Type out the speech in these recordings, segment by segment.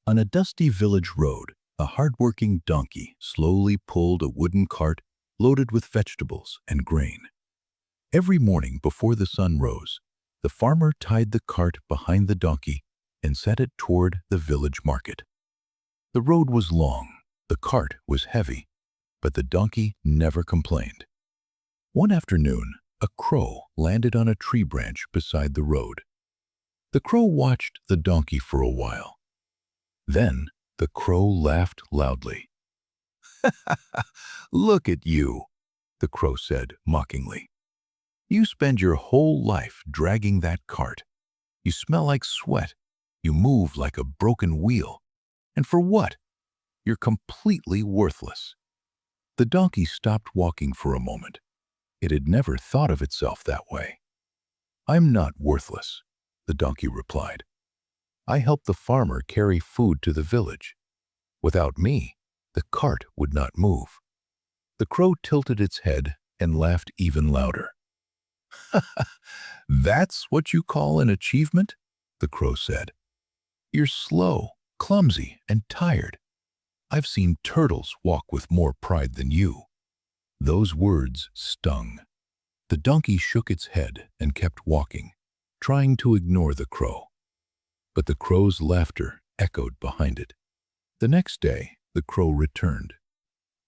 On a dusty village road, a hard-working donkey slowly pulled a wooden cart loaded with vegetables and grain. Every morning before the sun rose, the farmer tied the cart behind the donkey and set it toward the village market. The road was long, the cart was heavy, but the donkey never complained. One afternoon, a crow landed on a tree branch beside the road. The crow watched the donkey for a while. Then the crow laughed loudly. "Look at you," the crow said mockingly. "You spend your whole life dragging that cart. You smell like sweat. You move like a broken wheel. And for what? You're completely worthless." The donkey stopped walking for a moment. It had never thought of itself that way. "I'm not worthless," the donkey replied. "I help the farmer carry food to the village. Without me, the cart would not move." The crow tilted its head and laughed even louder. "That's what you call an achievement?" the crow said. "You're slow, clumsy, and tired. I've seen turtles walk with more pride than you." Those words stung. The donkey shook its head and kept walking, trying to ignore the crow. But the crow's laughter echoed behind it. The next day, the crow returned.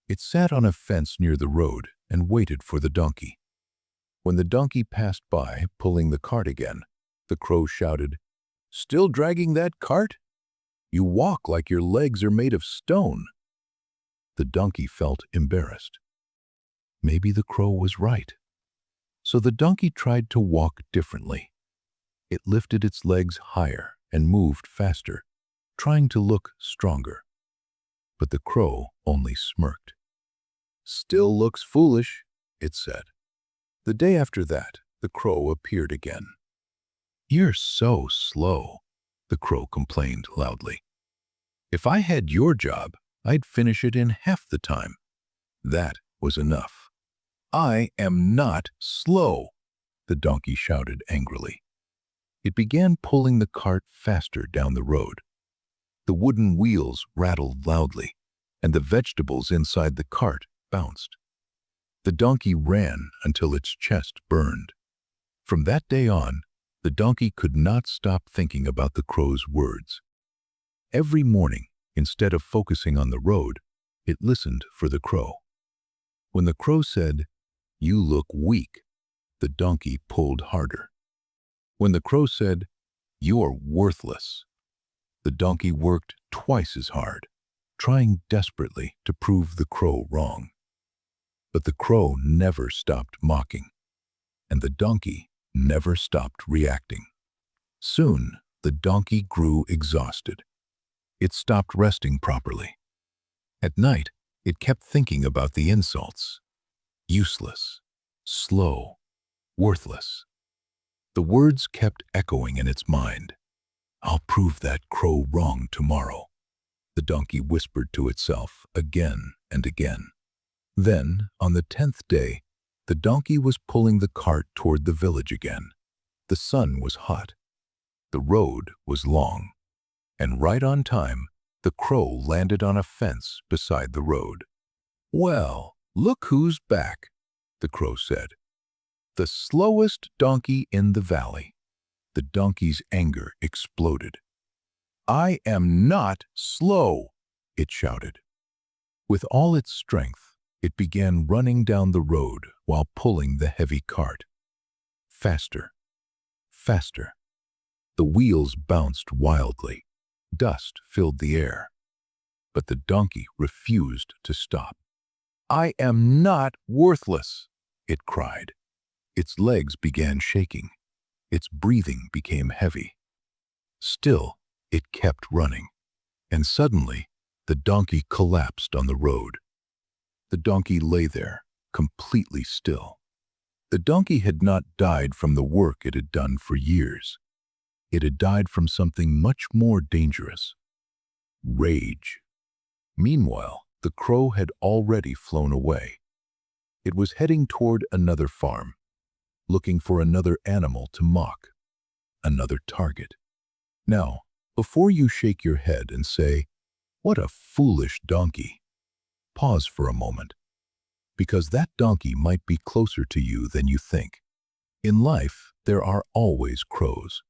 It sat on a fence near the road and waited for the donkey. When the donkey passed by, pulling the cart again, the crow shouted, "Still dragging that cart? You walk like your legs are made of stone." The donkey felt embarrassed. Maybe the crow was right. So the donkey tried to walk differently. It lifted its legs higher and moved faster, trying to look stronger. But the crow only smirked. "Still looks foolish," it said. The day after that, the crow appeared again. "You're so slow," the crow complained loudly. "If I had your job, I'd finish it in half the time." That was enough. "I am not slow," the donkey shouted angrily. It began pulling the cart faster down the road. The wooden wheels rattled loudly, and the vegetables inside the cart bounced. The donkey ran until its chest burned. From that day on, the donkey could not stop thinking about the crow's words. Every morning, instead of focusing on the road, it listened for the crow. When the crow said, "You look weak," the donkey pulled harder. When the crow said, "You're worthless," the donkey worked twice as hard, trying desperately to prove the crow wrong. But the crow never stopped mocking, and the donkey never stopped reacting. Soon, the donkey grew exhausted. It stopped resting properly. At night, it kept thinking about the insults. Useless, slow, worthless. The words kept echoing in its mind. "I'll prove that crow wrong tomorrow," the donkey whispered to itself again and again. Then, on the 10th day, the donkey was pulling the cart toward the village again. The sun was hot. The road was long. And right on time, the crow landed on a fence beside the road. "Well, look who's back," the crow said. "The slowest donkey in the valley." The donkey's anger exploded. "I am not slow," it shouted. With all its strength, it began running down the road while pulling the heavy cart. Faster, faster. The wheels bounced wildly. Dust filled the air. But the donkey refused to stop. "I am not worthless," it cried. Its legs began shaking. Its breathing became heavy. Still, it kept running. And suddenly, the donkey collapsed on the road. The donkey lay there, completely still. The donkey had not died from the work it had done for years. It had died from something much more dangerous: rage. Meanwhile, the crow had already flown away. It was heading toward another farm, looking for another animal to mock, another target. Now, Before you shake your head and say, "What a foolish donkey," pause for a moment, because that donkey might be closer to you than you think. In life, there are always crows.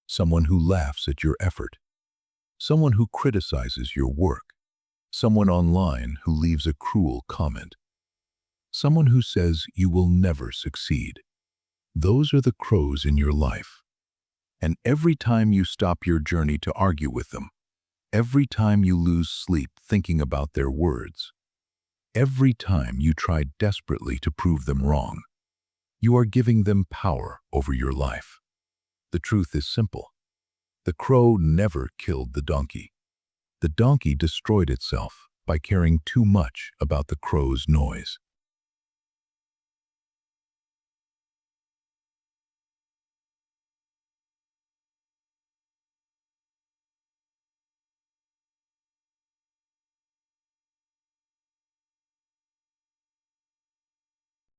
Someone who laughs at your effort, someone who criticizes your work, someone online who leaves a cruel comment, someone who says you will never succeed. Those are the crows in your life. And every time you stop your journey to argue with them, every time you lose sleep thinking about their words, every time you try desperately to prove them wrong, you are giving them power over your life. The truth is simple. The crow never killed the donkey. The donkey destroyed itself by caring too much about the crow's noise.